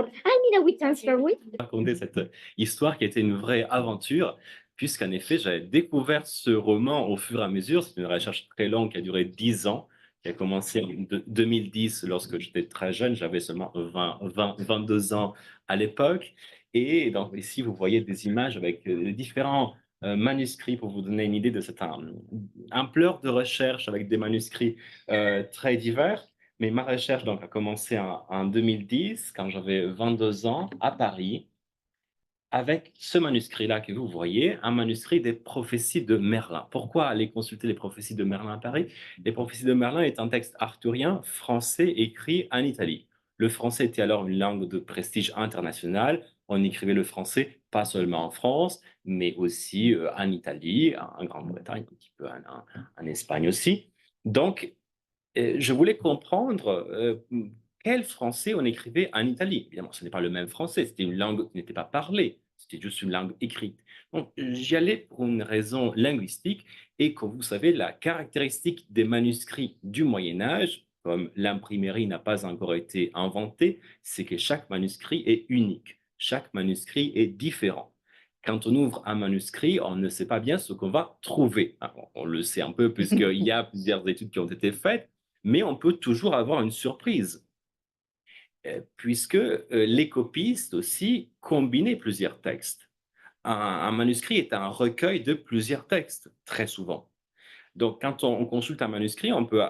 I need a wheat transfer with. Raconter cette histoire qui était une vraie aventure, puisqu'en effet, j'avais découvert ce roman au fur et à mesure. C'est une recherche très longue qui a duré 10 ans, qui a commencé en 2010 lorsque j'étais très jeune. J'avais seulement 22 ans à l'époque. Et donc ici, vous voyez des images avec différents manuscrits pour vous donner une idée de cette ampleur de recherche avec des manuscrits très divers. Mais ma recherche donc, a commencé en 2010, quand j'avais 22 ans, à Paris, avec ce manuscrit-là que vous voyez, un manuscrit des prophéties de Merlin. Pourquoi aller consulter les prophéties de Merlin à Paris? Les prophéties de Merlin est un texte arthurien français écrit en Italie. Le français était alors une langue de prestige international. On écrivait le français pas seulement en France, mais aussi en Italie, en Grande-Bretagne, un petit peu en Espagne aussi. Donc, je voulais comprendre quel français on écrivait en Italie. Évidemment, ce n'est pas le même français, c'était une langue qui n'était pas parlée, c'était juste une langue écrite. Donc, j'y allais pour une raison linguistique et comme vous savez, la caractéristique des manuscrits du Moyen Âge, comme l'imprimerie n'a pas encore été inventée, c'est que chaque manuscrit est unique, chaque manuscrit est différent. Quand on ouvre un manuscrit, on ne sait pas bien ce qu'on va trouver. On le sait un peu puisqu'il y a plusieurs études qui ont été faites, mais on peut toujours avoir une surprise, puisque les copistes aussi combinaient plusieurs textes. Un manuscrit est un recueil de plusieurs textes, très souvent. Donc, quand on consulte un manuscrit, on peut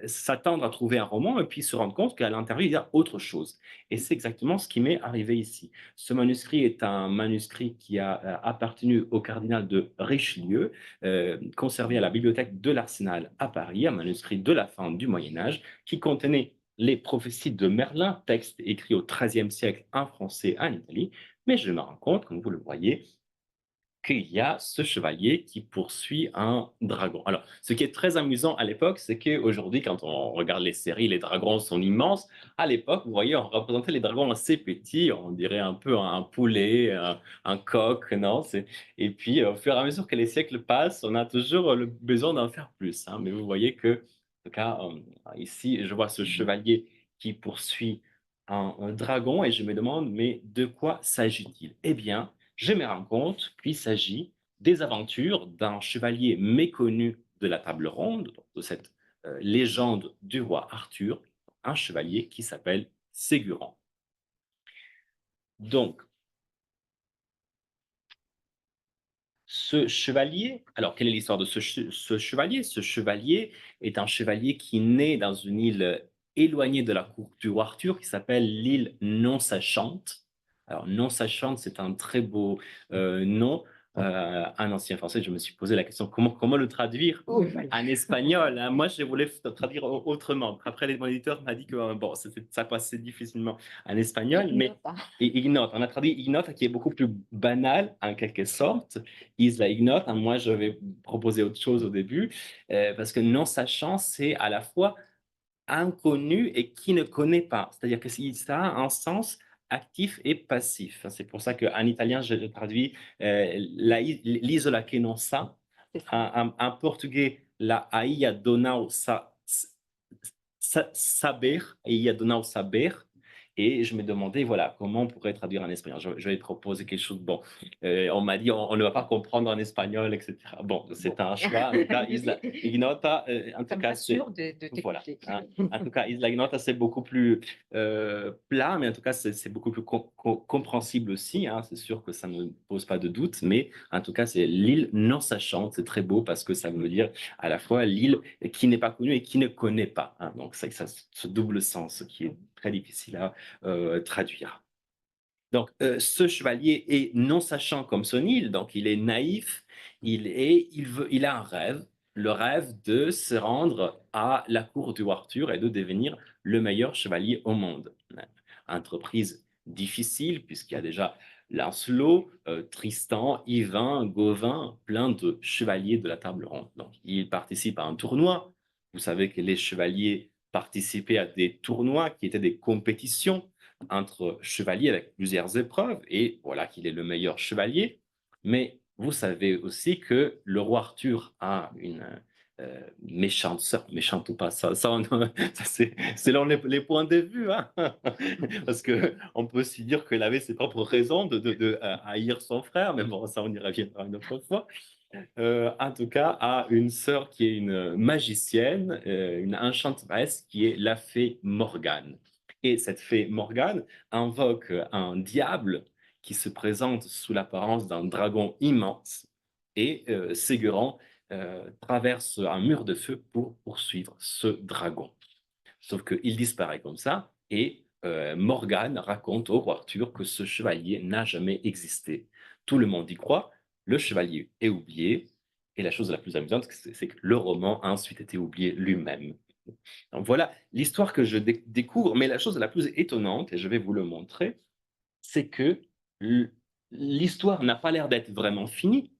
s'attendre à trouver un roman et puis se rendre compte qu'à l'intérieur, il y a autre chose. Et c'est exactement ce qui m'est arrivé ici. Ce manuscrit est un manuscrit qui a appartenu au cardinal de Richelieu, conservé à la bibliothèque de l'Arsenal à Paris, un manuscrit de la fin du Moyen Âge, qui contenait les prophéties de Merlin, texte écrit au XIIIe siècle en français en Italie. Mais je me rends compte, comme vous le voyez, qu'il y a ce chevalier qui poursuit un dragon. Alors, ce qui est très amusant à l'époque, c'est qu'aujourd'hui, quand on regarde les séries, les dragons sont immenses. À l'époque, vous voyez, on représentait les dragons assez petits, on dirait un peu un poulet, un coq, non? Et puis, au fur et à mesure que les siècles passent, on a toujours le besoin d'en faire plus, hein. Mais vous voyez que, en tout cas, ici, je vois ce chevalier qui poursuit un dragon et je me demande, mais de quoi s'agit-il? Eh bien, je me rends compte qu'il s'agit des aventures d'un chevalier méconnu de la table ronde, de cette légende du roi Arthur, un chevalier qui s'appelle Ségurant. Donc, ce chevalier, alors quelle est l'histoire de ce chevalier? Ce chevalier est un chevalier qui naît dans une île éloignée de la cour du roi Arthur qui s'appelle l'île Non-Sachante. Alors, Non-Sachante, c'est un très beau nom. En ancien français, je me suis posé la question comment le traduire en espagnol, hein. Moi, je voulais traduire autrement. Après, mon éditeur m'a dit que bon, ça passait difficilement en espagnol, mais ignota. On a traduit ignota qui est beaucoup plus banal en quelque sorte. Isla Ignota. Hein. Moi, je vais proposer autre chose au début, parce que non sachant, c'est à la fois inconnu et qui ne connaît pas. C'est-à-dire que ça a un sens actif et passif. C'est pour ça qu'en italien, je traduis l'isola che non sa. En portugais, la Aia Donau saber, Aia Donau saber. Et je me demandais, voilà, comment on pourrait traduire en espagnol. Je vais proposer quelque chose. Bon, on m'a dit, on ne va pas comprendre en espagnol, etc. Bon, c'est un choix. En tout cas, Isla Ignota, en tout cas, c'est voilà. Hein. En tout cas, Isla Ignota, c'est beaucoup plus plat, mais en tout cas, c'est beaucoup plus compréhensible aussi. Hein. C'est sûr que ça ne pose pas de doute, mais en tout cas, c'est l'île non sachante. C'est très beau parce que ça veut dire à la fois l'île qui n'est pas connue et qui ne connaît pas. Hein. Donc, c'est ça, ce double sens qui est très difficile à traduire. Donc, ce chevalier est non sachant comme son île, donc il est naïf, il a un rêve, le rêve de se rendre à la cour du roi Arthur et de devenir le meilleur chevalier au monde. Entreprise difficile puisqu'il y a déjà Lancelot, Tristan, Yvain, Gauvin, plein de chevaliers de la table ronde. Donc, il participe à un tournoi. Vous savez que les chevaliers participaient à des tournois qui étaient des compétitions entre chevaliers avec plusieurs épreuves, et voilà qu'il est le meilleur chevalier. Mais vous savez aussi que le roi Arthur a méchante sœur, méchante ou pas, ça c'est selon les points de vue, hein. Parce que on peut aussi dire qu'elle avait ses propres raisons de haïr son frère, mais bon, ça on y reviendra une autre fois. En tout cas, a une sœur qui est une magicienne, une enchanteresse qui est la fée Morgane. Et cette fée Morgane invoque un diable qui se présente sous l'apparence d'un dragon immense et Ségurant traverse un mur de feu pour poursuivre ce dragon. Sauf qu'il disparaît comme ça et Morgane raconte au roi Arthur que ce chevalier n'a jamais existé. Tout le monde y croit, le chevalier est oublié et la chose la plus amusante, c'est que le roman a ensuite été oublié lui-même. Donc voilà l'histoire que je découvre, mais la chose la plus étonnante, et je vais vous le montrer, c'est que l'histoire n'a pas l'air d'être vraiment finie.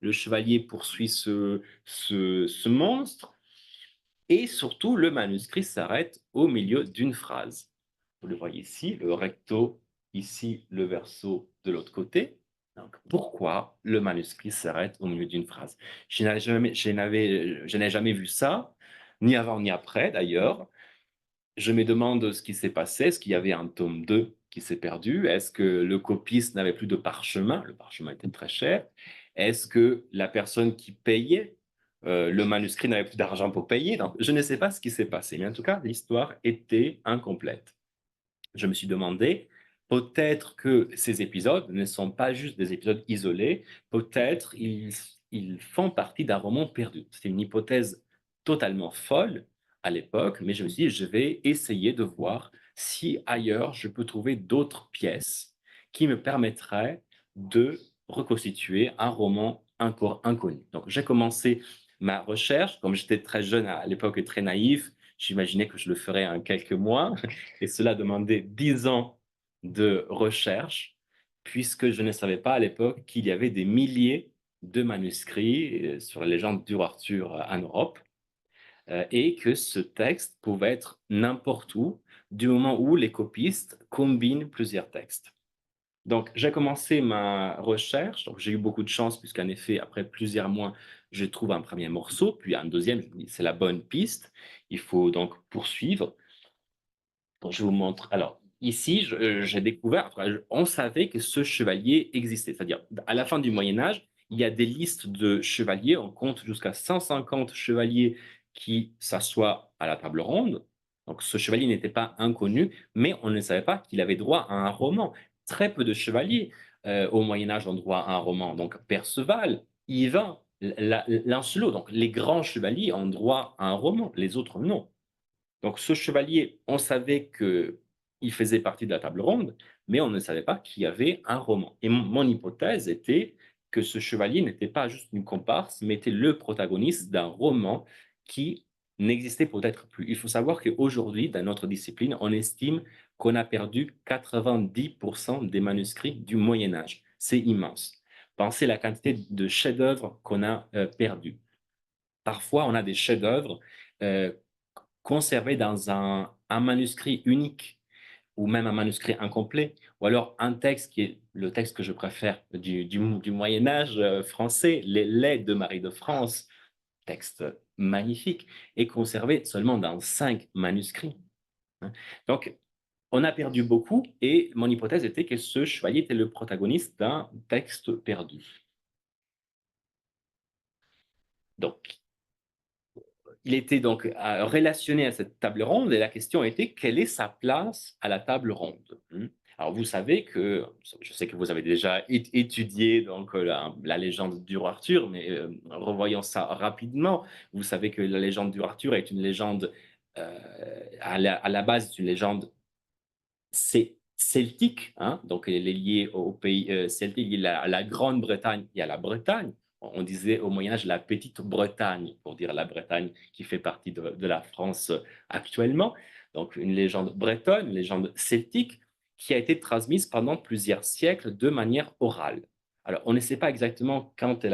Le chevalier poursuit ce monstre, et surtout, le manuscrit s'arrête au milieu d'une phrase. Vous le voyez ici, le recto, ici le verso de l'autre côté. Donc, pourquoi le manuscrit s'arrête au milieu d'une phrase? Je n'ai jamais vu ça, ni avant ni après d'ailleurs. Je me demande ce qui s'est passé. Est-ce qu'il y avait un tome 2 qui s'est perdu? Est-ce que le copiste n'avait plus de parchemin? Le parchemin était très cher. Est-ce que la personne qui payait le manuscrit n'avait plus d'argent pour payer? Donc, je ne sais pas ce qui s'est passé, mais en tout cas, l'histoire était incomplète. Je me suis demandé, peut-être que ces épisodes ne sont pas juste des épisodes isolés, peut-être ils font partie d'un roman perdu. C'est une hypothèse totalement folle à l'époque, mais je me suis dit, je vais essayer de voir si ailleurs je peux trouver d'autres pièces qui me permettraient de reconstituer un roman encore inconnu. Donc j'ai commencé ma recherche, comme j'étais très jeune à l'époque et très naïf, j'imaginais que je le ferais en quelques mois. Et cela demandait 10 ans de recherche, puisque je ne savais pas à l'époque qu'il y avait des milliers de manuscrits sur la légende du roi Arthur en Europe, et que ce texte pouvait être n'importe où, du moment où les copistes combinent plusieurs textes. Donc, j'ai commencé ma recherche. Donc, j'ai eu beaucoup de chance, puisqu'en effet, après plusieurs mois, je trouve un premier morceau, puis un deuxième, je me dis, c'est la bonne piste. Il faut donc poursuivre. Donc, je vous montre. Alors, ici, j'ai découvert, on savait que ce chevalier existait. C'est-à-dire, à la fin du Moyen-Âge, il y a des listes de chevaliers. On compte jusqu'à 150 chevaliers qui s'assoient à la table ronde. Donc, ce chevalier n'était pas inconnu, mais on ne savait pas qu'il avait droit à un roman. Très peu de chevaliers au Moyen-Âge ont droit à un roman. Donc, Perceval, Yvain, Lancelot, donc les grands chevaliers ont droit à un roman, les autres non. Donc ce chevalier, on savait qu'il faisait partie de la table ronde, mais on ne savait pas qu'il y avait un roman. Et mon hypothèse était que ce chevalier n'était pas juste une comparse, mais était le protagoniste d'un roman qui n'existait peut-être plus. Il faut savoir qu'aujourd'hui, dans notre discipline, on estime qu'on a perdu 90% des manuscrits du Moyen Âge. C'est immense. Pensez la quantité de chefs-d'œuvre qu'on a perdus. Parfois, on a des chefs-d'œuvre euh, conservé dans un manuscrit unique ou même un manuscrit incomplet, ou alors un texte qui est le texte que je préfère du Moyen Âge français, les Laits de Marie de France, texte magnifique, est conservé seulement dans 5 manuscrits. Hein. Donc, on a perdu beaucoup et mon hypothèse était que ce chevalier était le protagoniste d'un texte perdu. Donc, il était donc relationné à cette table ronde et la question était quelle est sa place à la table ronde. Alors vous savez que, je sais que vous avez déjà étudié donc la légende du roi Arthur, mais revoyons ça rapidement. Vous savez que la légende du roi Arthur est une légende à la base, c'est une légende celtique, hein, donc elle est liée au pays celtique, il y a la Grande-Bretagne, il y a la Bretagne. On disait au Moyen-Âge la petite Bretagne, pour dire la Bretagne qui fait partie de la France actuellement. Donc une légende bretonne, une légende celtique, qui a été transmise pendant plusieurs siècles de manière orale. Alors on ne sait pas exactement quand elle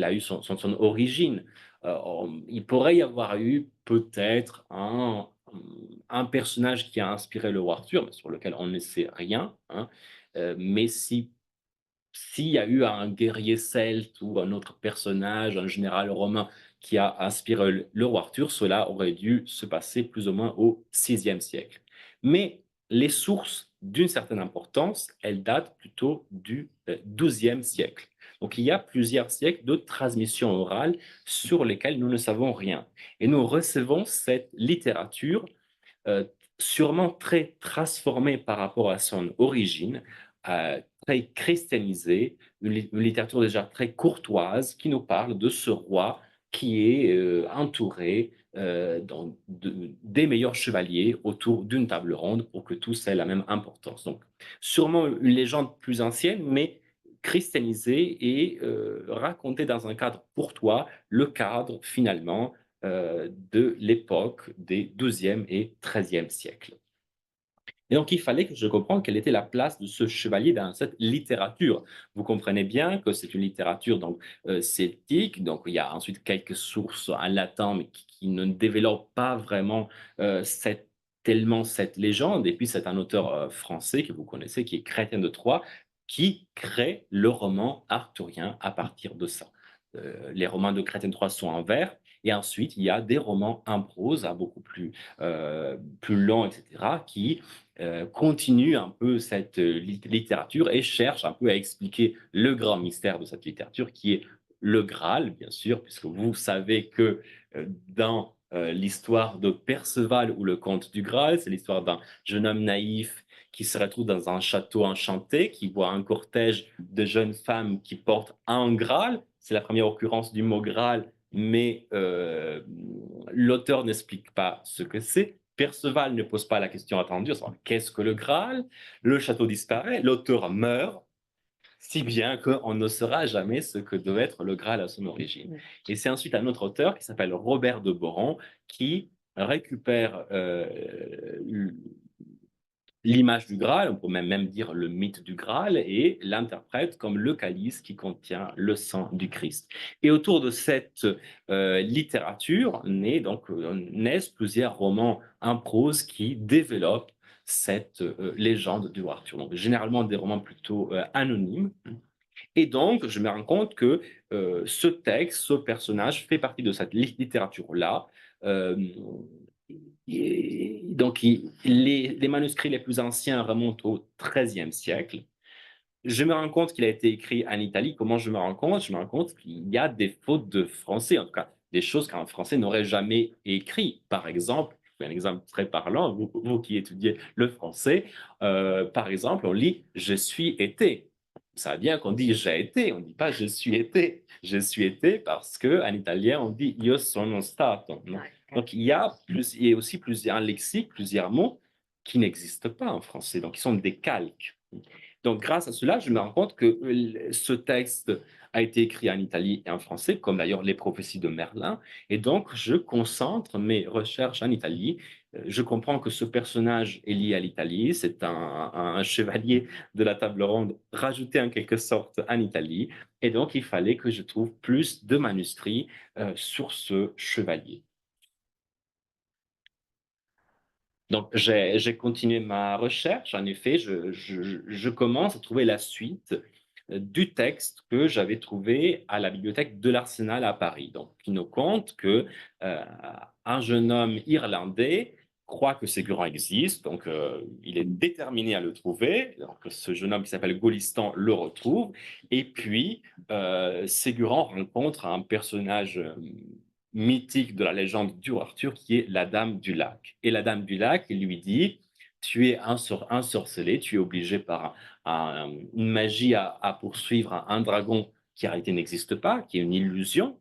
a eu son origine. Il pourrait y avoir eu peut-être un personnage qui a inspiré le roi Arthur, mais sur lequel on ne sait rien, hein. Mais s'il y a eu un guerrier celte ou un autre personnage, un général romain qui a inspiré le roi Arthur, cela aurait dû se passer plus ou moins au VIe siècle. Mais les sources, d'une certaine importance, elles datent plutôt du XIIe siècle. Donc il y a plusieurs siècles de transmission orale sur lesquels nous ne savons rien. Et nous recevons cette littérature euh, sûrement très transformée par rapport à son origine, très christianisée, une littérature déjà très courtoise qui nous parle de ce roi qui est entouré des meilleurs chevaliers autour d'une table ronde pour que tous aient la même importance. Donc, sûrement une légende plus ancienne, mais christianisée et racontée dans un cadre pour toi, le cadre finalement de l'époque des XIIe et XIIIe siècles. Et donc, il fallait que je comprenne quelle était la place de ce chevalier dans cette littérature. Vous comprenez bien que c'est une littérature donc celtique, donc il y a ensuite quelques sources en latin, mais qui ne développent pas vraiment tellement cette légende. Et puis, c'est un auteur français que vous connaissez, qui est Chrétien de Troyes, qui crée le roman arthurien à partir de ça. Les romans de Chrétien de Troyes sont en vers, et ensuite, il y a des romans en prose, beaucoup plus longs, etc., qui continue un peu cette littérature et cherche un peu à expliquer le grand mystère de cette littérature qui est le Graal, bien sûr, puisque vous savez que dans l'histoire de Perceval ou le conte du Graal, c'est l'histoire d'un jeune homme naïf qui se retrouve dans un château enchanté, qui voit un cortège de jeunes femmes qui portent un Graal. C'est la première occurrence du mot Graal, mais l'auteur n'explique pas ce que c'est. Perceval ne pose pas la question attendue, qu'est-ce que le Graal? Le château disparaît, l'auteur meurt, si bien qu'on ne saura jamais ce que devait être le Graal à son origine. Et c'est ensuite un autre auteur qui s'appelle Robert de Boron qui récupère l'image du Graal, on peut même dire le mythe du Graal, et l'interprète comme le calice qui contient le sang du Christ. Et autour de cette littérature naissent plusieurs romans en prose qui développent cette légende du roi Arthur. Donc, généralement des romans plutôt anonymes. Et donc, je me rends compte que ce texte, ce personnage fait partie de cette littérature-là. Euh, les manuscrits les plus anciens remontent au XIIIe siècle. Je me rends compte qu'il a été écrit en Italie. Comment je me rends compte? Je me rends compte qu'il y a des fautes de français, en tout cas des choses qu'un français n'aurait jamais écrit. Par exemple, je fais un exemple très parlant, vous qui étudiez le français, par exemple, on lit je suis été. Ça va bien qu'on dit j'ai été, on ne dit pas je suis été. Je suis été parce qu'en italien, on dit io sono stato. Donc, il y a aussi plusieurs lexiques, plusieurs mots qui n'existent pas en français, donc ils sont des calques. Donc, grâce à cela, je me rends compte que ce texte a été écrit en Italie et en français, comme d'ailleurs les prophéties de Merlin. Et donc, je concentre mes recherches en Italie. Je comprends que ce personnage est lié à l'Italie. C'est un chevalier de la table ronde rajouté en quelque sorte en Italie. Et donc, il fallait que je trouve plus de manuscrits sur ce chevalier. Donc, j'ai continué ma recherche. En effet, je commence à trouver la suite du texte que j'avais trouvé à la bibliothèque de l'Arsenal à Paris. Donc, qui nous compte que un jeune homme irlandais croit que Ségurant existe. Donc, il est déterminé à le trouver. Donc, ce jeune homme qui s'appelle Gaulistan le retrouve. Et puis, Ségurant rencontre un personnage mythique de la légende du roi Arthur qui est la Dame du Lac. Et la Dame du Lac lui dit, tu es ensorcelé, tu es obligé par une magie à poursuivre un dragon qui en réalité n'existe pas, qui est une illusion.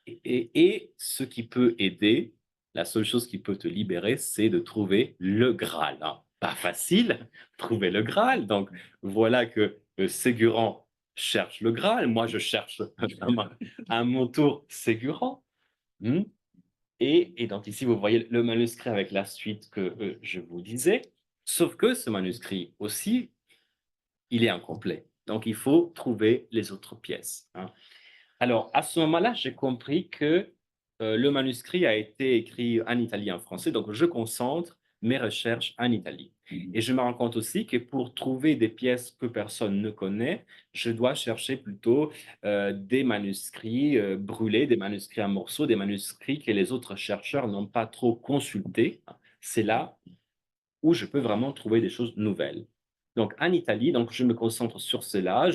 Et ce qui peut aider, la seule chose qui peut te libérer, c'est de trouver le Graal. Hein. Pas facile, trouver le Graal. Donc voilà que Ségurant cherche le Graal. Moi, je cherche à mon tour Ségurant. Hmm. Et donc ici, vous voyez le manuscrit avec la suite que je vous disais. Sauf que ce manuscrit aussi, il est incomplet. Donc il faut trouver les autres pièces. Hein. Alors à ce moment-là, j'ai compris que le manuscrit a été écrit en italien et en français. Donc je concentre mes recherches en Italie. Et je me rends compte aussi que pour trouver des pièces que personne ne connaît, je dois chercher plutôt des manuscrits brûlés, des manuscrits en morceaux, des manuscrits que les autres chercheurs n'ont pas trop consultés. C'est là où je peux vraiment trouver des choses nouvelles. Donc en Italie, donc je me concentre sur cela,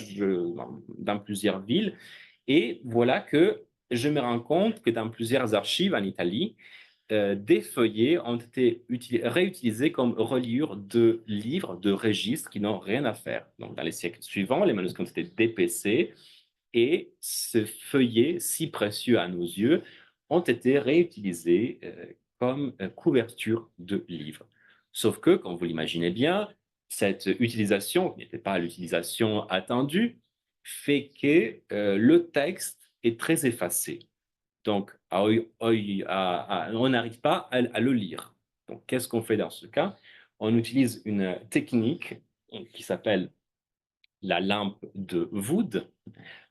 dans plusieurs villes, et voilà que je me rends compte que dans plusieurs archives en Italie, des feuillets ont été réutilisés comme reliures de livres, de registres qui n'ont rien à faire. Donc, dans les siècles suivants, les manuscrits ont été dépecés et ces feuillets, si précieux à nos yeux, ont été réutilisés comme couverture de livres. Sauf que, comme vous l'imaginez bien, cette utilisation, qui n'était pas l'utilisation attendue, fait que le texte est très effacé. Donc, on n'arrive pas à le lire. Donc, qu'est-ce qu'on fait dans ce cas? On utilise une technique qui s'appelle la lampe de Wood.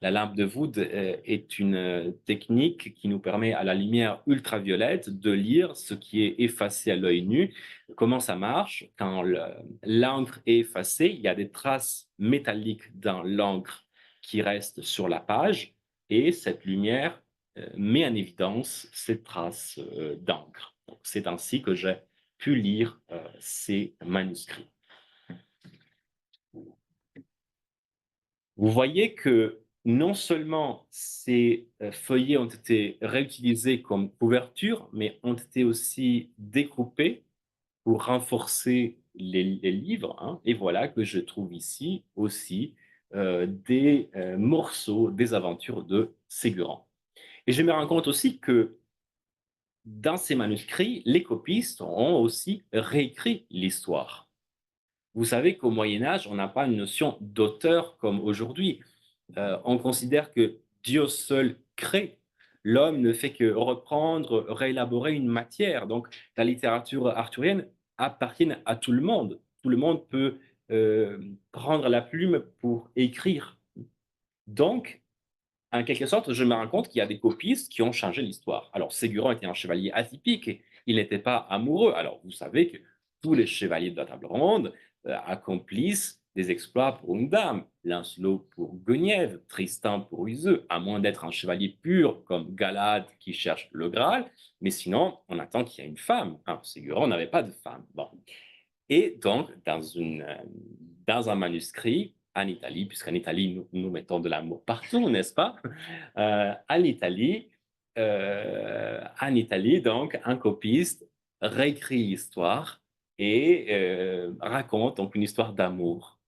La lampe de Wood est une technique qui nous permet à la lumière ultraviolette de lire ce qui est effacé à l'œil nu. Comment ça marche? Quand l'encre est effacée, il y a des traces métalliques dans l'encre qui restent sur la page et cette lumière met en évidence ces traces d'encre. C'est ainsi que j'ai pu lire ces manuscrits. Vous voyez que non seulement ces feuillets ont été réutilisés comme couverture, mais ont été aussi découpés pour renforcer les livres. Hein. Et voilà que je trouve ici aussi des morceaux des aventures de Ségurant. Et je me rends compte aussi que dans ces manuscrits, les copistes ont aussi réécrit l'histoire. Vous savez qu'au Moyen Âge, on n'a pas une notion d'auteur comme aujourd'hui. On considère que Dieu seul crée. L'homme ne fait que reprendre, réélaborer une matière. Donc, la littérature arthurienne appartient à tout le monde. Tout le monde peut prendre la plume pour écrire. Donc, en quelque sorte, je me rends compte qu'il y a des copistes qui ont changé l'histoire. Alors, Ségurant était un chevalier atypique, et il n'était pas amoureux. Alors, vous savez que tous les chevaliers de la table ronde accomplissent des exploits pour une dame. Lancelot pour Guenièvre, Tristan pour Iseux, à moins d'être un chevalier pur comme Galad qui cherche le Graal. Mais sinon, on attend qu'il y ait une femme. Hein, Ségurant n'avait pas de femme. Bon. Et donc, dans un manuscrit, en Italie, puisqu'en Italie, nous mettons de l'amour partout, n'est-ce pas? En Italie, donc, un copiste réécrit l'histoire et raconte donc une histoire d'amour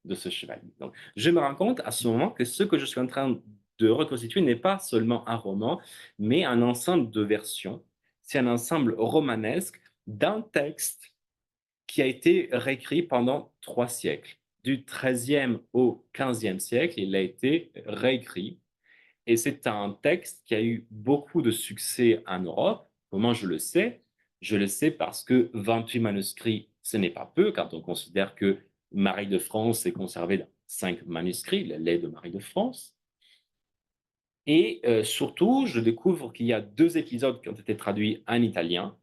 de ce chevalier. Donc, je me rends compte à ce moment que ce que je suis en train de reconstituer n'est pas seulement un roman, mais un ensemble de versions. C'est un ensemble romanesque d'un texte qui a été réécrit pendant 3 siècles. Du XIIIe au XVe siècle, il a été réécrit. Et c'est un texte qui a eu beaucoup de succès en Europe. Comment je le sais? Je le sais parce que 28 manuscrits, ce n'est pas peu quand on considère que Marie de France est conservée dans 5 manuscrits, les Laits de Marie de France. Et surtout, je découvre qu'il y a 2 épisodes qui ont été traduits en italien,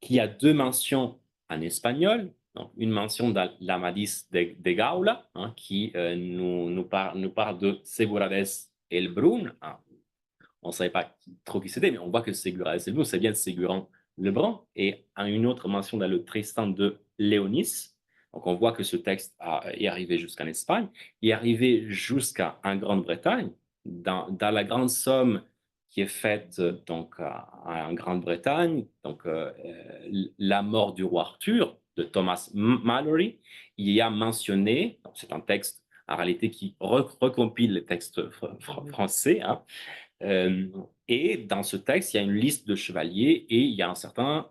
qu'il y a 2 mentions en espagnol, donc une mention dans l'Amadis de Gaula, hein, qui nous parle de Segurades el Brun. Hein. On ne savait pas trop qui c'était, mais on voit que Segurades el Brun, c'est bien Ségurant le Brun. Et une autre mention dans le Tristan de Léonis. Donc on voit que ce texte est arrivé jusqu'en Espagne, est arrivé jusqu'en Grande-Bretagne, dans la grande somme qui est faite donc en Grande-Bretagne, donc la mort du roi Arthur de Thomas Malory, il y a mentionné, c'est un texte en réalité qui recompile les textes français, hein, et dans ce texte, il y a une liste de chevaliers et il y a un certain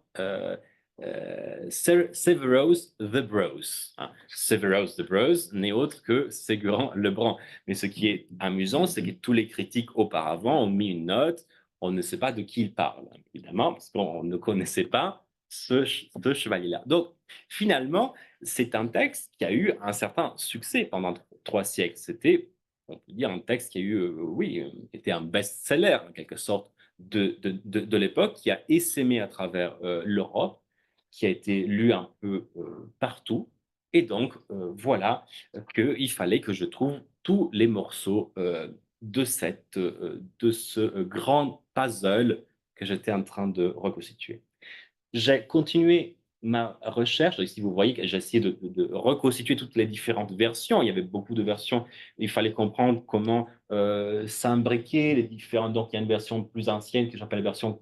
Severus the Bros. Hein. Severus the Bros n'est autre que Ségurant le Brun. Mais ce qui est amusant, c'est que tous les critiques auparavant ont mis une note. On ne sait pas de qui il parle, évidemment, parce qu'on ne connaissait pas ce chevalier-là. Donc, finalement, c'est un texte qui a eu un certain succès pendant 3 siècles. C'était, on peut dire, un texte qui a eu, était un best-seller, en quelque sorte, de l'époque, qui a essaimé à travers l'Europe. qui a été lu un peu partout. Et donc, voilà qu'il fallait que je trouve tous les morceaux de ce grand puzzle que j'étais en train de reconstituer. J'ai continué ma recherche. Ici, vous voyez que j'ai essayé de reconstituer toutes les différentes versions. Il y avait beaucoup de versions. Il fallait comprendre comment s'imbriquer les différentes. Donc, il y a une version plus ancienne que j'appelle la version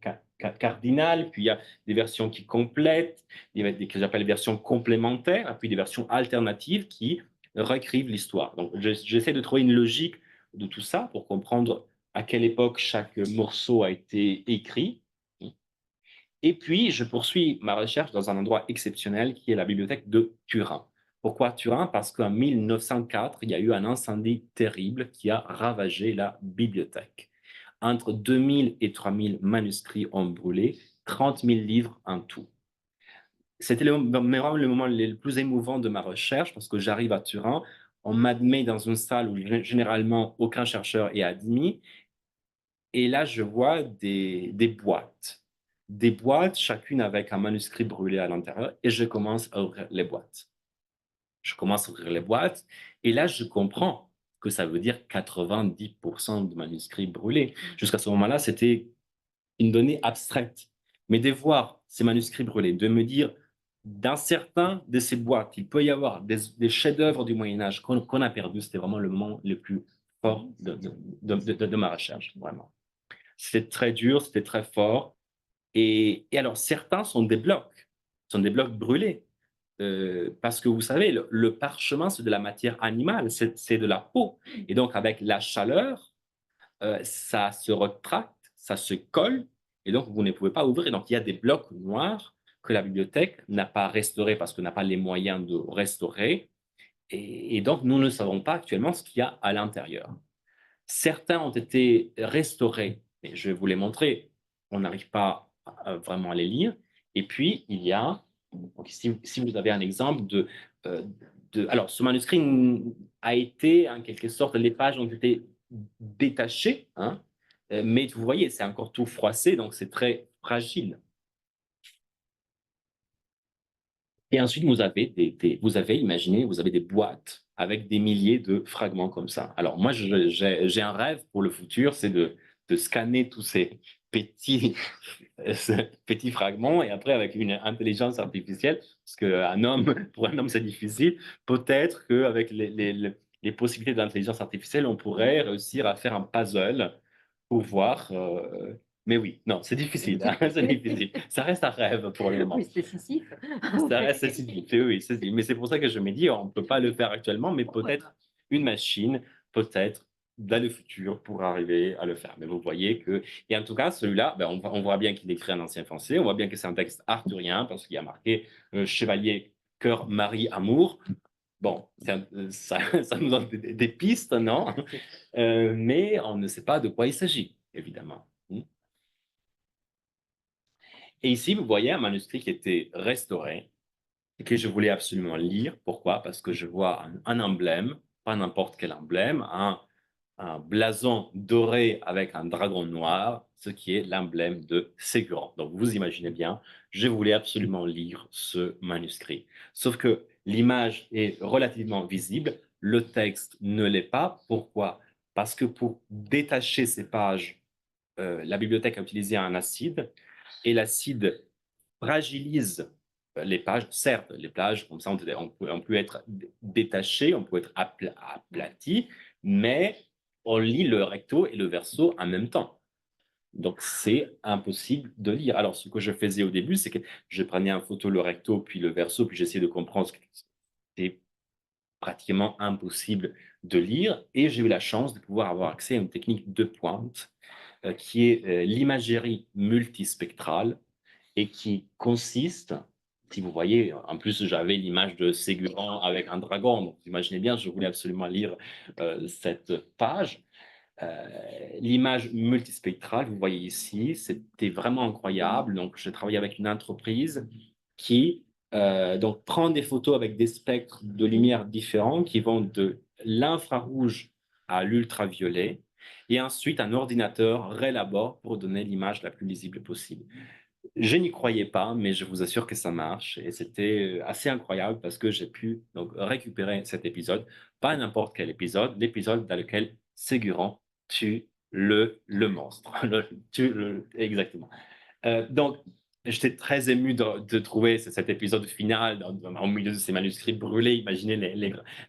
cardinale, puis il y a des versions qui complètent, il y a des que j'appelle les versions complémentaires, et puis des versions alternatives qui réécrivent l'histoire. Donc, j'essaie de trouver une logique de tout ça pour comprendre à quelle époque chaque morceau a été écrit. Et puis, je poursuis ma recherche dans un endroit exceptionnel qui est la bibliothèque de Turin. Pourquoi Turin? Parce qu'en 1904, il y a eu un incendie terrible qui a ravagé la bibliothèque. Entre 2000 et 3000 manuscrits ont brûlé, 30 000 livres en tout. C'était le moment le plus émouvant de ma recherche parce que j'arrive à Turin, on m'admet dans une salle où généralement aucun chercheur est admis et là, je vois des boîtes. Des boîtes, chacune avec un manuscrit brûlé à l'intérieur, et je commence à ouvrir les boîtes. Je commence à ouvrir les boîtes, et là, je comprends que ça veut dire 90% de manuscrits brûlés. Jusqu'à ce moment-là, c'était une donnée abstraite. Mais de voir ces manuscrits brûlés, de me dire, dans certains de ces boîtes, il peut y avoir des chefs-d'œuvre du Moyen-Âge qu'on a perdus, c'était vraiment le moment le plus fort de ma recherche, vraiment. C'était très dur, c'était très fort. Et alors, certains sont des blocs brûlés. Parce que vous savez, le parchemin, c'est de la matière animale, c'est de la peau. Et donc, avec la chaleur, ça se retracte, ça se colle, et donc vous ne pouvez pas ouvrir. Donc, il y a des blocs noirs que la bibliothèque n'a pas restaurés parce qu'on n'a pas les moyens de restaurer. Et donc, nous ne savons pas actuellement ce qu'il y a à l'intérieur. Certains ont été restaurés, et je vais vous les montrer. On n'arrive pas vraiment à les lire. Et puis, il y a, donc si vous avez un exemple euh, alors, ce manuscrit a été, en quelque sorte, les pages ont été détachées, hein, mais vous voyez, c'est encore tout froissé, donc c'est très fragile. Et ensuite, vous avez vous avez, imaginez, vous avez des boîtes avec des milliers de fragments comme ça. Alors moi, j'ai un rêve pour le futur, c'est de scanner tous ces petits, petits fragments et après, avec une intelligence artificielle, parce qu'un homme, pour un homme, c'est difficile, peut-être qu'avec les possibilités d'intelligence artificielle, on pourrait réussir à faire un puzzle pour voir mais oui, non, c'est difficile, hein, c'est difficile. Ça reste un rêve pour le moment. Oui, c'est Sisyphe. Ça reste accessible, oui, mais c'est pour ça que je me dis, on ne peut pas le faire actuellement, mais peut-être une machine, peut-être dans le futur pour arriver à le faire. Mais vous voyez que, et en tout cas, celui-là, ben, on voit bien qu'il écrit en ancien français, on voit bien que c'est un texte arthurien parce qu'il y a marqué chevalier, cœur, mari, amour. Bon, ça nous donne des pistes, non? Mais on ne sait pas de quoi il s'agit, évidemment. Et ici, vous voyez un manuscrit qui était restauré et que je voulais absolument lire. Pourquoi? Parce que je vois un emblème, pas n'importe quel emblème, un blason doré avec un dragon noir, ce qui est l'emblème de Ségurant. Donc vous imaginez bien, je voulais absolument lire ce manuscrit. Sauf que l'image est relativement visible, le texte ne l'est pas. Pourquoi? Parce que pour détacher ces pages, la bibliothèque a utilisé un acide et l'acide fragilise les pages. Certes, les pages, comme ça, on peut être détaché, on peut être aplati, mais on lit le recto et le verso en même temps. Donc, c'est impossible de lire. Alors, ce que je faisais au début, c'est que je prenais en photo le recto, puis le verso, puis j'essayais de comprendre ce que c'était pratiquement impossible de lire. Et j'ai eu la chance de pouvoir avoir accès à une technique de pointe qui est l'imagerie multispectrale et qui consiste, si vous voyez, en plus j'avais l'image de Ségurant avec un dragon, donc imaginez bien, je voulais absolument lire cette page. Euh, L'image multispectrale, vous voyez ici, c'était vraiment incroyable. Donc, j'ai travaillé avec une entreprise qui donc prend des photos avec des spectres de lumière différents qui vont de l'infrarouge à l'ultraviolet. Et ensuite, un ordinateur rélabore pour donner l'image la plus lisible possible. Je n'y croyais pas, mais je vous assure que ça marche et c'était assez incroyable parce que j'ai pu donc récupérer cet épisode, pas n'importe quel épisode, l'épisode dans lequel Ségurant tue le monstre. Exactement. Donc, j'étais très ému de trouver cet épisode final au milieu de ces manuscrits brûlés. Imaginez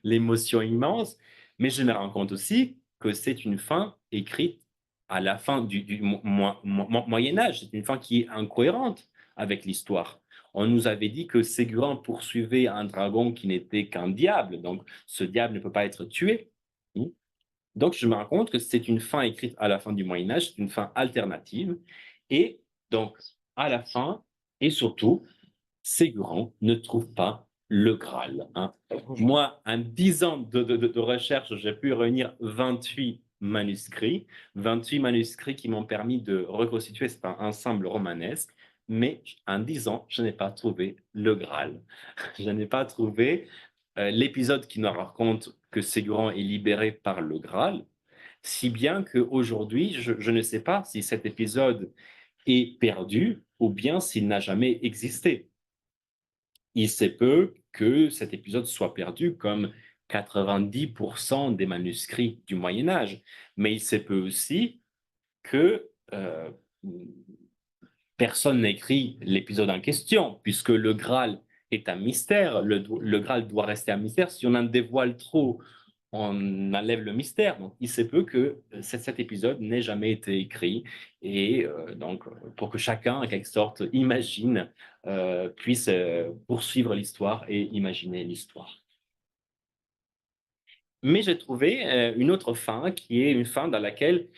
l'émotion immense. Mais je me rends compte aussi que c'est une fin écrite à la fin du Moyen Âge. C'est une fin qui est incohérente avec l'histoire. On nous avait dit que Ségurant poursuivait un dragon qui n'était qu'un diable. Donc, ce diable ne peut pas être tué. Donc, je me rends compte que c'est une fin écrite à la fin du Moyen Âge, c'est une fin alternative. Et donc, à la fin, et surtout, Ségurant ne trouve pas le Graal, hein. Moi, en 10 ans de recherche, j'ai pu réunir 28 manuscrits qui m'ont permis de reconstituer cet ensemble romanesque. Mais en 10 ans, je n'ai pas trouvé le Graal. Je n'ai pas trouvé l'épisode qui nous raconte que Ségurant est libéré par le Graal, si bien qu'aujourd'hui, je ne sais pas si cet épisode est perdu ou bien s'il n'a jamais existé. Il se peut que cet épisode soit perdu comme 90% des manuscrits du Moyen Âge, mais il se peut aussi que personne n'écrit l'épisode en question, puisque le Graal est un mystère. Le Graal doit rester un mystère. Si on en dévoile trop, on enlève le mystère. Donc, il se peut que cet épisode n'ait jamais été écrit. Et donc, pour que chacun, en quelque sorte, imagine, puisse poursuivre l'histoire et imaginer l'histoire. Mais j'ai trouvé une autre fin, qui est une fin dans laquelle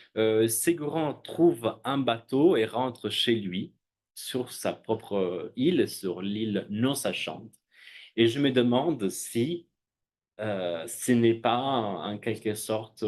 Ségurant trouve un bateau et rentre chez lui, sur sa propre île, sur l'île non sachante. Et je me demande si ce n'est pas en quelque sorte,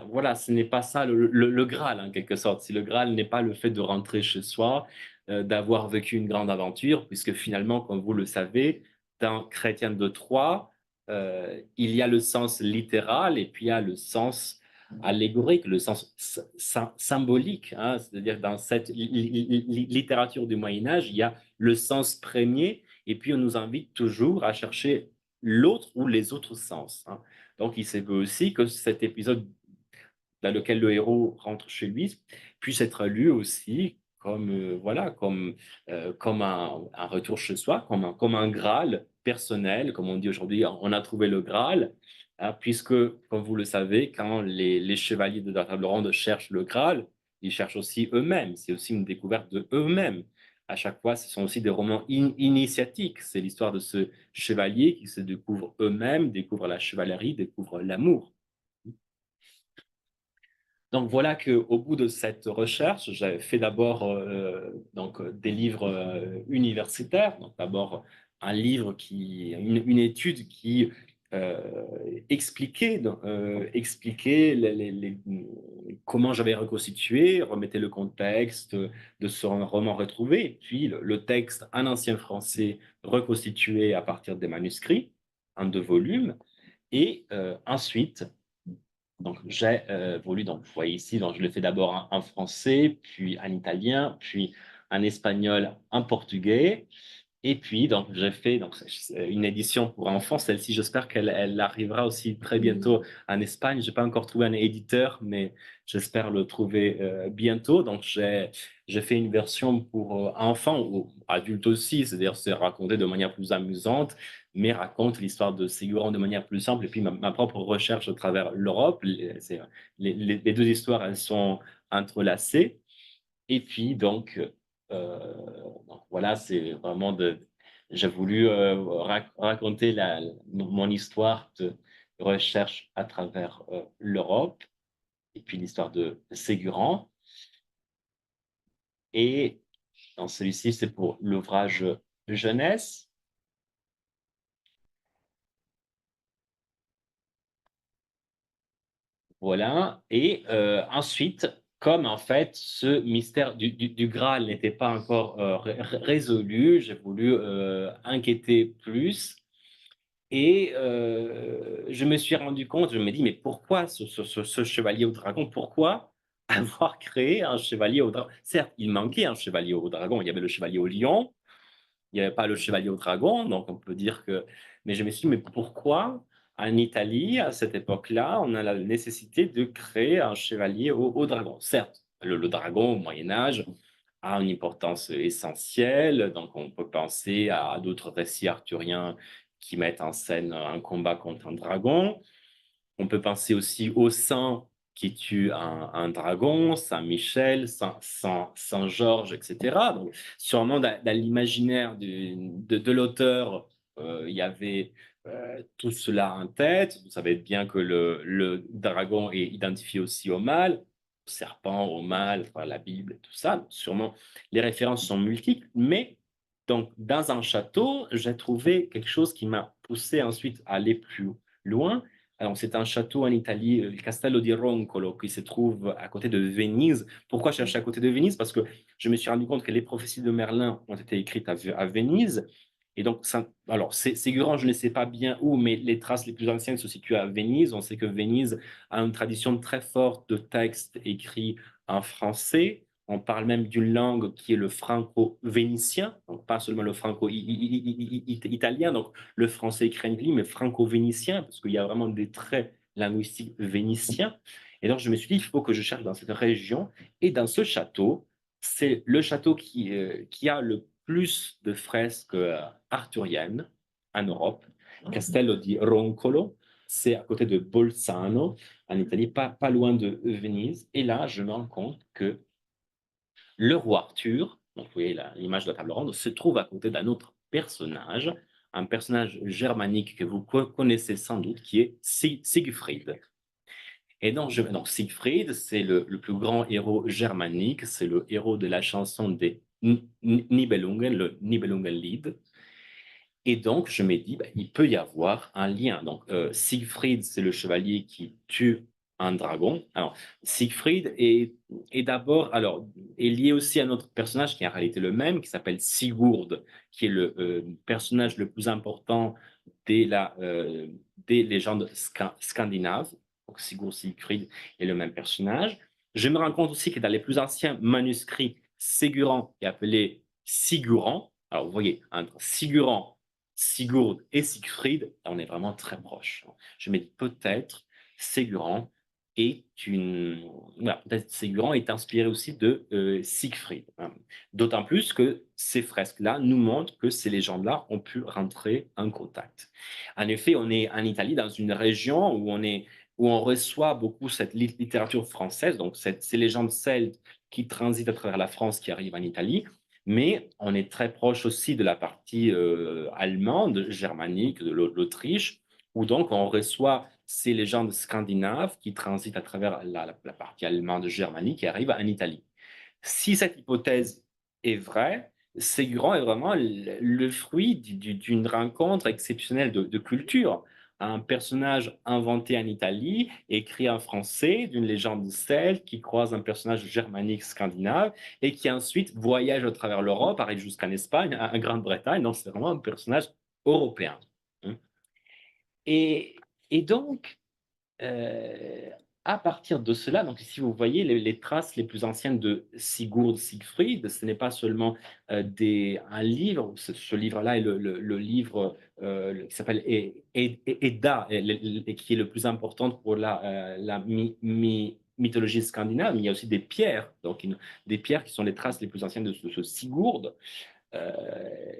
voilà, ce n'est pas ça le Graal en quelque sorte. Si le Graal n'est pas le fait de rentrer chez soi, d'avoir vécu une grande aventure, puisque finalement, comme vous le savez, dans Chrétien de Troyes, il y a le sens littéral et puis il y a le sens allégorique, le sens symbolique, hein. C'est-à-dire dans cette littérature du Moyen Âge, il y a le sens premier et puis on nous invite toujours à chercher l'autre ou les autres sens, hein. Donc, il se peut aussi que cet épisode dans lequel le héros rentre chez lui puisse être lu aussi comme, voilà, comme un retour chez soi, comme un Graal personnel, comme on dit aujourd'hui, on a trouvé le Graal, hein, puisque, comme vous le savez, quand les chevaliers de la table ronde cherchent le Graal, ils cherchent aussi eux-mêmes, c'est aussi une découverte de eux-mêmes. À chaque fois, ce sont aussi des romans initiatiques. C'est l'histoire de ce chevalier qui se découvre eux-mêmes, découvre la chevalerie, découvre l'amour. Donc voilà qu'au bout de cette recherche, j'avais fait d'abord des livres universitaires. Donc d'abord un livre une étude qui euh, expliquait comment j'avais reconstitué, remettait le contexte de ce roman retrouvé, et puis le texte en ancien français reconstitué à partir des manuscrits en 2 volumes, et ensuite donc, j'ai voulu, donc, vous voyez ici, donc, je le fais d'abord en français, puis en italien, puis en espagnol, en portugais. Et puis, donc, j'ai fait donc, une édition pour enfants. Celle-ci, j'espère qu'elle arrivera aussi très bientôt en Espagne. Je n'ai pas encore trouvé un éditeur, mais j'espère le trouver bientôt. Donc, j'ai fait une version pour enfants ou adultes aussi, c'est-à-dire c'est raconté de manière plus amusante, mais raconte l'histoire de Ségurant de manière plus simple. Et puis, ma propre recherche à travers l'Europe. Les deux histoires, elles sont entrelacées. Et puis, donc voilà, c'est vraiment j'ai voulu raconter mon histoire de recherche à travers l'Europe, et puis l'histoire de Ségurant. Et dans celui-ci, c'est pour l'ouvrage jeunesse. Voilà. Et ensuite, comme en fait ce mystère du Graal n'était pas encore résolu, j'ai voulu enquêter plus. Et je me suis rendu compte, je me dis, mais pourquoi ce chevalier au dragon? Pourquoi avoir créé un chevalier au dragon. Certes, il manquait un chevalier au dragon. Il y avait le chevalier au lion, il n'y avait pas le chevalier au dragon, donc on peut dire que. Mais je me suis dit, mais pourquoi en Italie, à cette époque-là, on a la nécessité de créer un chevalier au dragon? Certes, le dragon au Moyen Âge a une importance essentielle, donc on peut penser à d'autres récits arthuriens qui mettent en scène un combat contre un dragon. On peut penser aussi au saint qui tue un dragon, Saint-Michel, Saint-Georges, etc. Donc, sûrement dans l'imaginaire de l'auteur, il y avait tout cela en tête. Vous savez bien que le dragon est identifié aussi au mal, au serpent, au mal, enfin, la Bible et tout ça. Donc, sûrement, les références sont multiples, mais donc, dans un château, j'ai trouvé quelque chose qui m'a poussé ensuite à aller plus loin. Alors, c'est un château en Italie, le Castello di Roncolo, qui se trouve à côté de Venise. Pourquoi chercher à côté de Venise? Parce que je me suis rendu compte que les prophéties de Merlin ont été écrites à Venise. Et donc, alors, Ségurant, je ne sais pas bien où, mais les traces les plus anciennes se situent à Venise. On sait que Venise a une tradition très forte de textes écrits en français. On parle même d'une langue qui est le franco-vénitien, donc pas seulement le franco-italien. Donc, le français crénelien, mais franco-vénitien, parce qu'il y a vraiment des traits linguistiques vénitiens. Et donc, je me suis dit, il faut que je cherche dans cette région. Et dans ce château, c'est le château qui a le plus de fresques arthuriennes en Europe, Castello di Roncolo. C'est à côté de Bolzano, en Italie, pas loin de Venise. Et là, je me rends compte que le roi Arthur, donc vous voyez l'image de la table ronde, se trouve à côté d'un autre personnage, un personnage germanique que vous connaissez sans doute, qui est Siegfried. Et donc Siegfried, c'est le plus grand héros germanique, c'est le héros de la chanson des Nibelungen, le Nibelungenlied. Et donc, je me dis, ben, il peut y avoir un lien. Donc, Siegfried, c'est le chevalier qui tue un dragon. Alors, Siegfried est d'abord, alors, est lié aussi à notre personnage qui est en réalité le même, qui s'appelle Sigurd, qui est le personnage le plus important des légendes scandinaves. Donc, Sigurd, Siegfried est le même personnage. Je me rends compte aussi que dans les plus anciens manuscrits, Ségurant est appelé Sigurant. Alors, vous voyez, entre Sigurant, Sigurd et Siegfried, on est vraiment très proches. Je me dis peut-être Ségurant voilà, peut-être Ségurant est inspiré aussi de Siegfried. D'autant plus que ces fresques-là nous montrent que ces légendes-là ont pu rentrer en contact. En effet, on est en Italie, dans une région où on reçoit beaucoup cette littérature française, donc ces légendes celtes qui transitent à travers la France, qui arrivent en Italie, mais on est très proche aussi de la partie allemande, germanique, de l'Autriche, où donc on reçoit ces légendes scandinaves qui transitent à travers la partie allemande germanique et arrivent en Italie. Si cette hypothèse est vraie, Ségurant est vraiment le fruit d'une rencontre exceptionnelle de culture. Un personnage inventé en Italie, écrit en français, d'une légende celte qui croise un personnage germanique scandinave et qui ensuite voyage à travers l'Europe, arrive jusqu'en Espagne, en Grande-Bretagne. Donc, c'est vraiment un personnage européen. Et, et donc, euh, à partir de cela, donc ici vous voyez les traces les plus anciennes de Sigurd Siegfried, ce n'est pas seulement un livre, ce livre-là est le livre qui s'appelle Edda, et qui est le plus important pour la mythologie scandinave, mais il y a aussi des pierres, donc des pierres qui sont les traces les plus anciennes de ce Sigurd. Euh,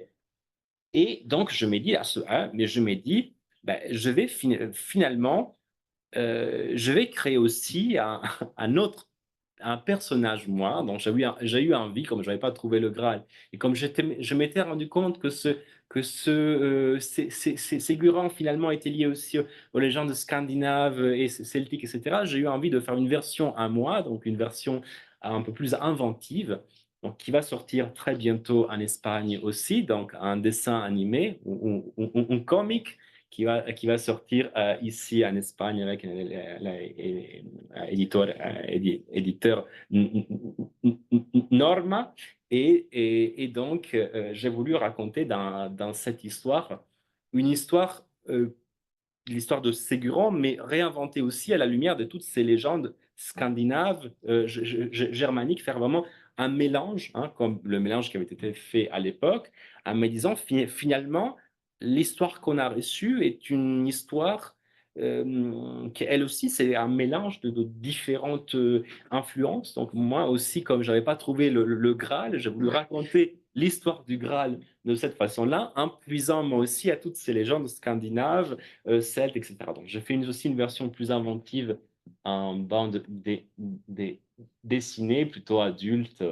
et donc je me dis mais je me dis, ben, je vais finalement je vais créer aussi un personnage, moi, dont j'ai eu envie, comme je n'avais pas trouvé le Graal, et comme je m'étais rendu compte que Ségurant, finalement, était lié aussi aux légendes scandinaves et celtiques, etc., j'ai eu envie de faire une version à moi, donc une version un peu plus inventive, donc qui va sortir très bientôt en Espagne aussi, donc un dessin animé, ou un comic, qui va sortir ici en Espagne avec l'éditeur Norma. Et donc, j'ai voulu raconter dans cette histoire une histoire l'histoire de Ségurant, mais réinventée aussi à la lumière de toutes ces légendes scandinaves, germaniques, faire vraiment un mélange, hein, comme le mélange qui avait été fait à l'époque, en me disant finalement, l'histoire qu'on a reçue est une histoire qui, elle aussi, c'est un mélange de différentes influences. Donc moi aussi, comme je n'avais pas trouvé le Graal, j'ai voulu raconter l'histoire du Graal de cette façon-là, en puisant moi aussi à toutes ces légendes scandinaves, celtes, etc. Donc j'ai fait aussi une version plus inventive en bande dessinée, plutôt adulte,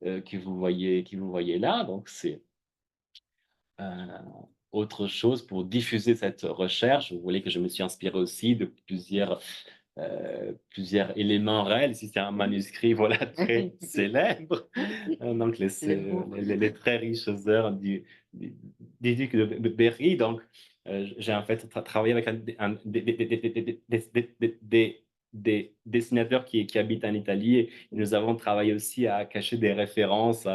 que vous voyez là. Donc c'est euh, autre chose pour diffuser cette recherche. Vous voyez que je me suis inspiré aussi de plusieurs éléments réels. Si c'est un manuscrit, voilà, très célèbre. Donc, les très riches heures du duc de Berry. Donc, j'ai en fait travaillé avec des dessinateurs qui habitent en Italie et nous avons travaillé aussi à cacher des références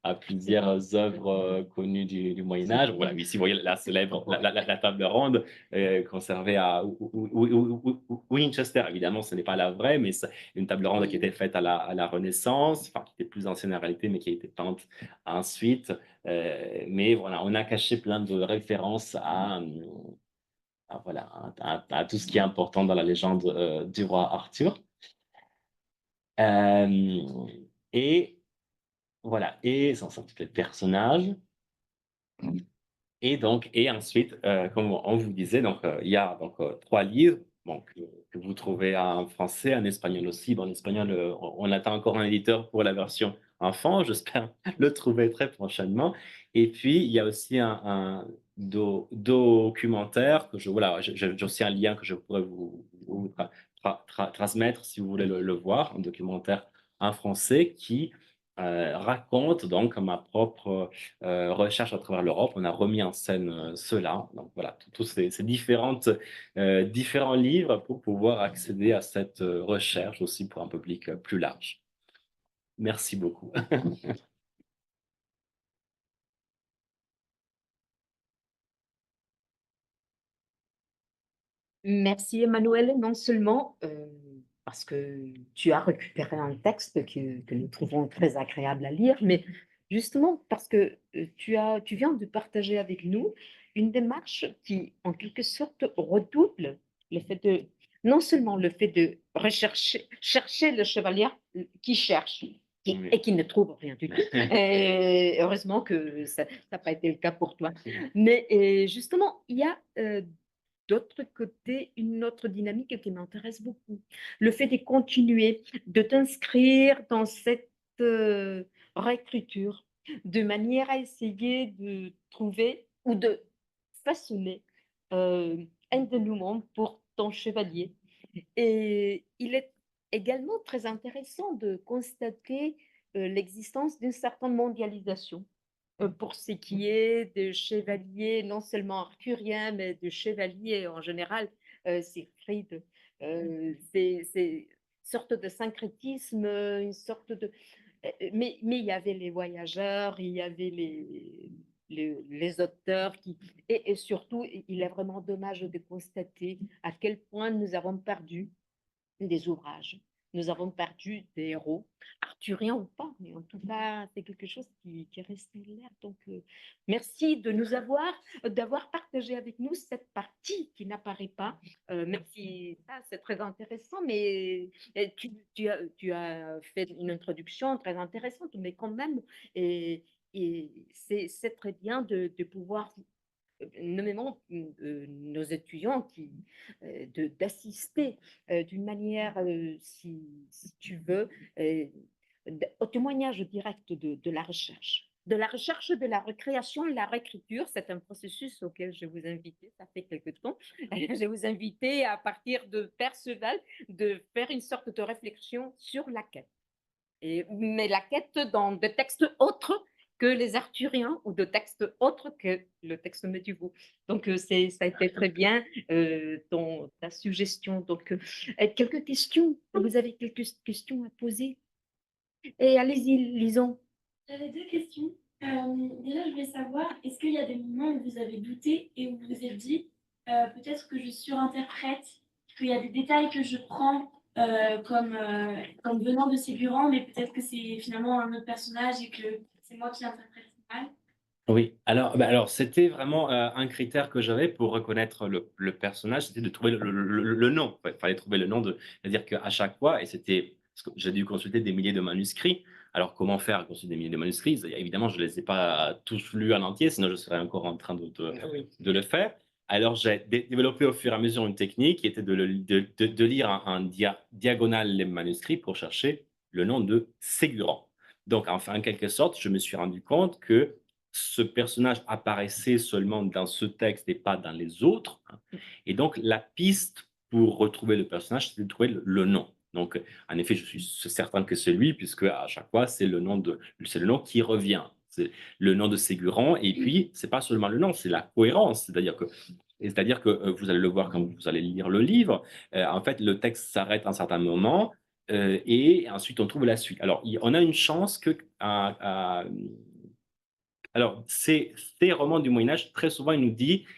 à plusieurs œuvres connues du Moyen Âge. Voilà, ici, vous voyez la célèbre la table ronde conservée à Winchester. Évidemment, ce n'est pas la vraie, mais c'est une table ronde qui était faite à la Renaissance, enfin, qui était plus ancienne en réalité, mais qui a été peinte ensuite. Mais voilà, on a caché plein de références voilà, à tout ce qui est important dans la légende du roi Arthur. Euh, et voilà, et ça sont tous les personnages. Et ensuite, comme on vous disait, donc, il y a donc, 3 livres bon, que vous trouvez en français, en espagnol aussi. Bon, en espagnol, on attend encore un éditeur pour la version enfant. J'espère le trouver très prochainement. Et puis, il y a aussi un documentaire que voilà, j'ai aussi un lien que je pourrais vous transmettre si vous voulez le voir, un documentaire en français qui raconte donc ma propre recherche à travers l'Europe. On a remis en scène cela. Donc voilà, tous ces différents livres pour pouvoir accéder à cette recherche aussi pour un public plus large. Merci beaucoup. Merci Emmanuel, non seulement parce que tu as récupéré un texte que nous trouvons très agréable à lire, mais justement parce que tu viens de partager avec nous une démarche qui, en quelque sorte, redouble le fait de, non seulement le fait de chercher le chevalier qui cherche et qui ne trouve rien du tout. Et heureusement que ça n'a pas été le cas pour toi. Mais justement, il y a d'autre côté, une autre dynamique qui m'intéresse beaucoup. Le fait de continuer, de t'inscrire dans cette réécriture, de manière à essayer de trouver ou de façonner un dénouement pour ton chevalier. Et il est également très intéressant de constater l'existence d'une certaine mondialisation pour ce qui est de chevaliers, non seulement arthuriens, mais de chevaliers en général, Siegfried. C'est une sorte de syncrétisme, une sorte de... Mais il y avait les voyageurs, il y avait les auteurs et surtout, il est vraiment dommage de constater à quel point nous avons perdu des ouvrages. Nous avons perdu des héros, arthuriens ou pas, mais en tout cas, c'est quelque chose qui est resté l'air. Donc, merci de d'avoir partagé avec nous cette partie qui n'apparaît pas. Merci, ça, c'est très intéressant, mais tu as fait une introduction très intéressante, mais quand même, et c'est très bien de pouvoir nommément nos étudiants d'assister d'une manière, si tu veux, au témoignage direct de la recherche. De la recherche, de la recréation, la réécriture, c'est un processus auquel je vous invite, ça fait quelque temps, je vous invite à partir de Perceval de faire une sorte de réflexion sur la quête. Mais la quête dans des textes autres que les arthuriens ou de textes autres que le texte médiévaux. Donc, ça a été très bien ta suggestion. Donc, quelques questions. Vous avez quelques questions à poser? Et allez-y, lisons. J'avais 2 questions. Déjà, je voulais savoir, est-ce qu'il y a des moments où vous avez douté et où vous vous êtes dit, peut-être que je surinterprète, qu'il y a des détails que je prends comme venant de Ségurant, mais peut-être que c'est finalement un autre personnage et que c'est moi qui interprète mal. Oui, alors c'était vraiment, un critère que j'avais pour reconnaître le personnage, c'était de trouver le nom. Il fallait trouver le nom de c'est-à-dire qu'à chaque fois et c'était parce que j'ai dû consulter des milliers de manuscrits. Alors comment faire consulter des milliers de manuscrits? Évidemment, je ne les ai pas tous lus en entier, sinon je serais encore en train de le faire. Alors j'ai développé au fur et à mesure une technique qui était de lire en diagonale les manuscrits pour chercher le nom de Ségurant. Donc enfin, en quelque sorte, je me suis rendu compte que ce personnage apparaissait seulement dans ce texte et pas dans les autres, hein. Et donc la piste pour retrouver le personnage, c'est de trouver le nom. Donc, en effet, je suis certain que c'est lui, puisque à chaque fois, c'est le nom qui revient. C'est le nom de Ségurant, et puis c'est pas seulement le nom, c'est la cohérence. C'est-à-dire que vous allez le voir quand vous allez lire le livre. En fait, le texte s'arrête à un certain moment. Et ensuite, on trouve la suite. Alors, on a une chance que alors, ces romans du Moyen Âge, très souvent, ils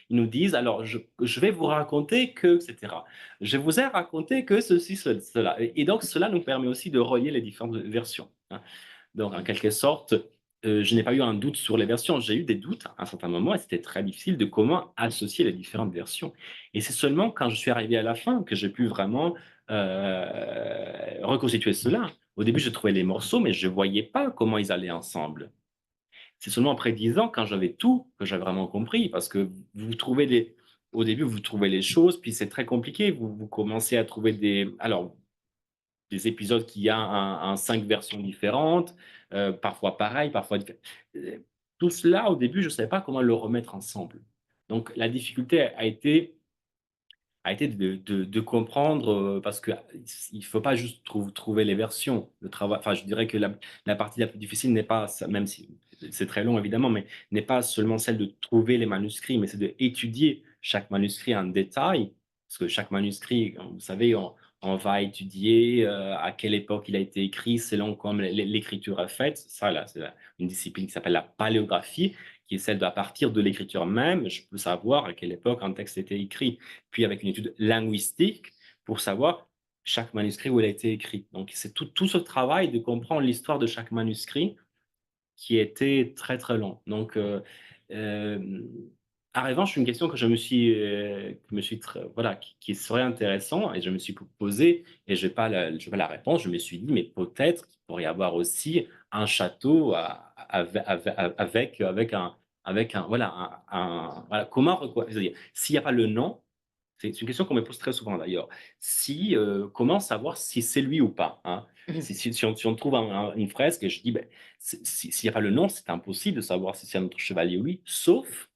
nous disent, alors, je vais vous raconter que, etc. Je vous ai raconté que ceci, cela. Et donc, cela nous permet aussi de relier les différentes versions, hein. Donc, en quelque sorte, je n'ai pas eu un doute sur les versions. J'ai eu des doutes à un certain moment et c'était très difficile de comment associer les différentes versions. Et c'est seulement quand je suis arrivé à la fin que j'ai pu vraiment reconstituer cela. Au début, je trouvais les morceaux, mais je ne voyais pas comment ils allaient ensemble. C'est seulement après 10 ans, quand j'avais tout, que j'avais vraiment compris. Parce que au début, vous trouvez les choses, puis c'est très compliqué. Vous commencez à trouver des épisodes qui a un 5 versions différentes, parfois pareilles, parfois différentes. Tout cela, au début, je ne savais pas comment le remettre ensemble. Donc, la difficulté a été de comprendre, parce qu'il ne faut pas juste trouver les versions. Le travail, enfin, je dirais que la partie la plus difficile n'est pas, même si c'est très long évidemment, mais n'est pas seulement celle de trouver les manuscrits, mais c'est d'étudier chaque manuscrit en détail. Parce que chaque manuscrit, vous savez, on va étudier à quelle époque il a été écrit, selon comme l'écriture est faite. Ça, là, c'est une discipline qui s'appelle la paléographie, qui est celle d'à partir de l'écriture même, je peux savoir à quelle époque un texte était écrit, puis avec une étude linguistique pour savoir chaque manuscrit où il a été écrit. Donc, c'est tout ce travail de comprendre l'histoire de chaque manuscrit qui était très, très long. Donc, en revanche, une question que voilà, qui serait intéressant et je me suis posé et je n'ai pas la réponse. Je me suis dit, mais peut-être qu'il pourrait y avoir aussi un château voilà, voilà, c'est-à-dire, s'il n'y a pas le nom, c'est une question qu'on me pose très souvent d'ailleurs. Comment savoir si c'est lui ou pas, hein? Si on trouve une fresque et je dis, ben, s'il n'y a pas le nom, c'est impossible de savoir si c'est un autre chevalier ou oui, sauf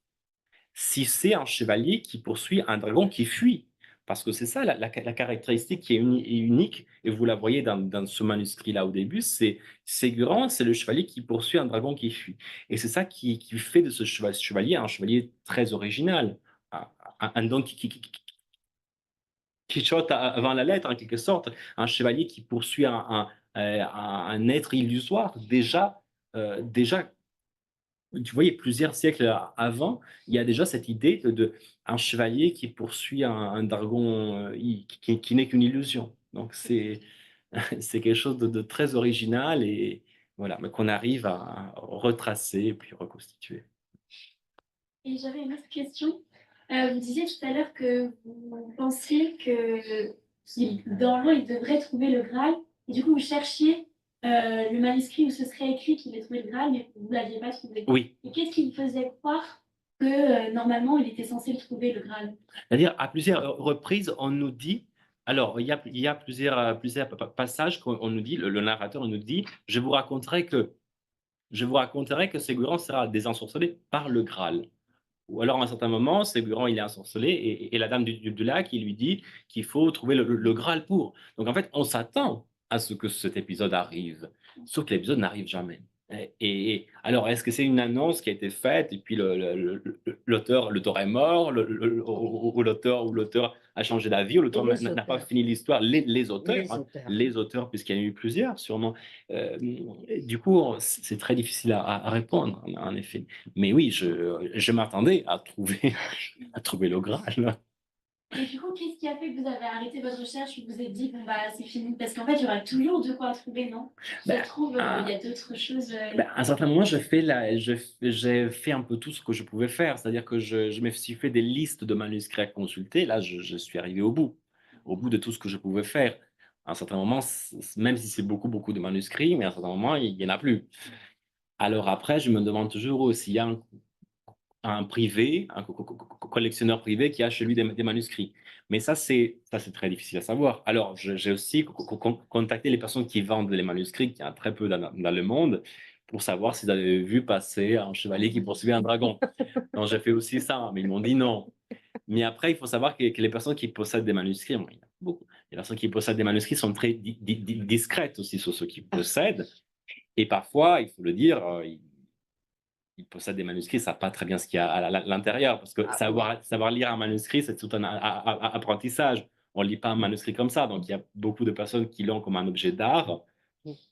si c'est un chevalier qui poursuit un dragon qui fuit. Parce que c'est ça la caractéristique qui est unique, et vous la voyez dans ce manuscrit-là au début, c'est Ségurant, c'est le chevalier qui poursuit un dragon qui fuit. Et c'est ça qui fait de ce chevalier un chevalier très original, un don Quichotte avant la lettre, en quelque sorte, un chevalier qui poursuit un être illusoire. Déjà, tu voyais plusieurs siècles avant, il y a déjà cette idée un chevalier qui poursuit un dragon qui n'est qu'une illusion. Donc c'est quelque chose de très original et voilà, mais qu'on arrive à retracer et puis reconstituer. Et j'avais une autre question. Vous disiez tout à l'heure que vous pensiez que normalement il devrait trouver le Graal. Et du coup, vous cherchiez le manuscrit où ce serait écrit qu'il ait trouvé le Graal, mais vous ne l'aviez pas trouvé. Oui. Et qu'est-ce qui vous faisait croire que normalement il était censé le trouver, le Graal? C'est-à-dire, à plusieurs reprises, on nous dit, alors il y a plusieurs passages qu'on nous dit, le narrateur nous dit, je vous raconterai que Ségurant sera désensorcelé par le Graal. Ou alors, à un certain moment, Ségurant, il est ensorcelé et la dame du lac, il lui dit qu'il faut trouver le Graal pour. Donc, en fait, on s'attend à ce que cet épisode arrive, sauf que l'épisode n'arrive jamais. Et alors, est-ce que c'est une annonce qui a été faite et puis l'auteur est mort, ou l'auteur a changé d'avis, ou l'auteur Les n'a pas auteurs. fini l'histoire, les auteurs, Les hein, auteurs. les auteurs, puisqu'il y en a eu plusieurs, sûrement. Du coup, c'est très difficile à répondre, en effet. Mais oui, je m'attendais à trouver le Graal. Et du coup, qu'est-ce qui a fait que vous avez arrêté votre recherche ou vous vous êtes dit, bon, bah, c'est fini? Parce qu'en fait, il y aura toujours de quoi trouver, non? Ça Ben, se trouve, il y a d'autres choses. À un certain moment, j'ai fait un peu tout ce que je pouvais faire, c'est-à-dire que je me suis fait des listes de manuscrits à consulter. Là, je suis arrivé au bout de tout ce que je pouvais faire. À un certain moment, même si c'est beaucoup, beaucoup de manuscrits, mais à un certain moment, il y en a plus. Alors après, je me demande toujours s'il y a un privé, un collectionneur privé qui a chez lui des manuscrits. Mais ça, c'est très difficile à savoir. Alors, j'ai aussi contacté les personnes qui vendent les manuscrits, qui y en a très peu dans le monde, pour savoir s'ils avaient vu passer un chevalier qui poursuivait un dragon. Donc, j'ai fait aussi ça, mais ils m'ont dit non. Mais après, il faut savoir que les personnes qui possèdent des manuscrits, bon, il y en a beaucoup. Les personnes qui possèdent des manuscrits sont très discrètes aussi sur ceux qui possèdent. Et parfois, il faut le dire, ils possèdent des manuscrits, ils ne savent pas très bien ce qu'il y a à l'intérieur, parce que savoir lire un manuscrit, c'est tout un apprentissage. On ne lit pas un manuscrit comme ça, donc il y a beaucoup de personnes qui l'ont comme un objet d'art,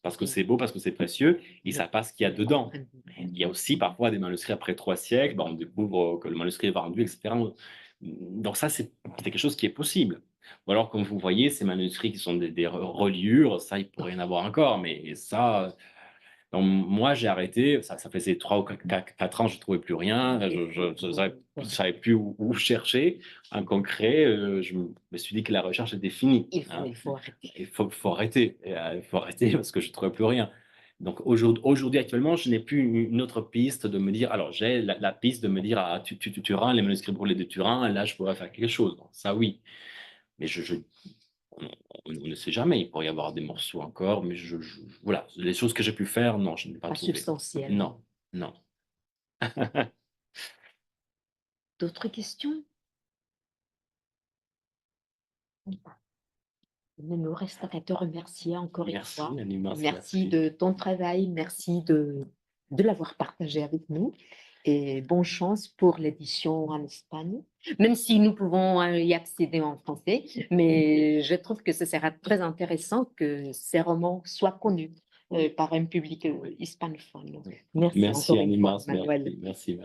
parce que c'est beau, parce que c'est précieux, ils ne savent pas ce qu'il y a dedans. Il y a aussi parfois des manuscrits après 3 siècles, on découvre que le manuscrit est vendu, etc. Donc ça, c'est quelque chose qui est possible. Ou alors, comme vous voyez, ces manuscrits qui sont des reliures, ça, il pourrait y en avoir encore, mais ça, donc, moi, j'ai arrêté, ça faisait 3 ou 4 ans, je ne trouvais plus rien, je ne savais plus où chercher. En concret, je me suis dit que la recherche était finie. Il faut arrêter. Il faut arrêter. Il faut arrêter parce que je ne trouvais plus rien. Donc aujourd'hui, actuellement, je n'ai plus une autre piste de me dire. Alors, j'ai la piste de me dire, ah, Turin, les manuscrits brûlés de Turin, là, je pourrais faire quelque chose. Donc, ça, oui. Mais on ne sait jamais, il pourrait y avoir des morceaux encore, mais voilà, les choses que j'ai pu faire, non, je n'ai pas Pas trouvé. substantiel. Non, non. D'autres questions? Il ne nous reste qu'à te remercier encore une Merci, fois. Nani, Merci de ton travail, merci de l'avoir partagé avec nous et bonne chance pour l'édition en Espagne, même si nous pouvons y accéder en français, mais je trouve que ce sera très intéressant que ces romans soient connus par un public hispanophone. Merci Merci, encore une Annie fois, Mars, Manuel. merci.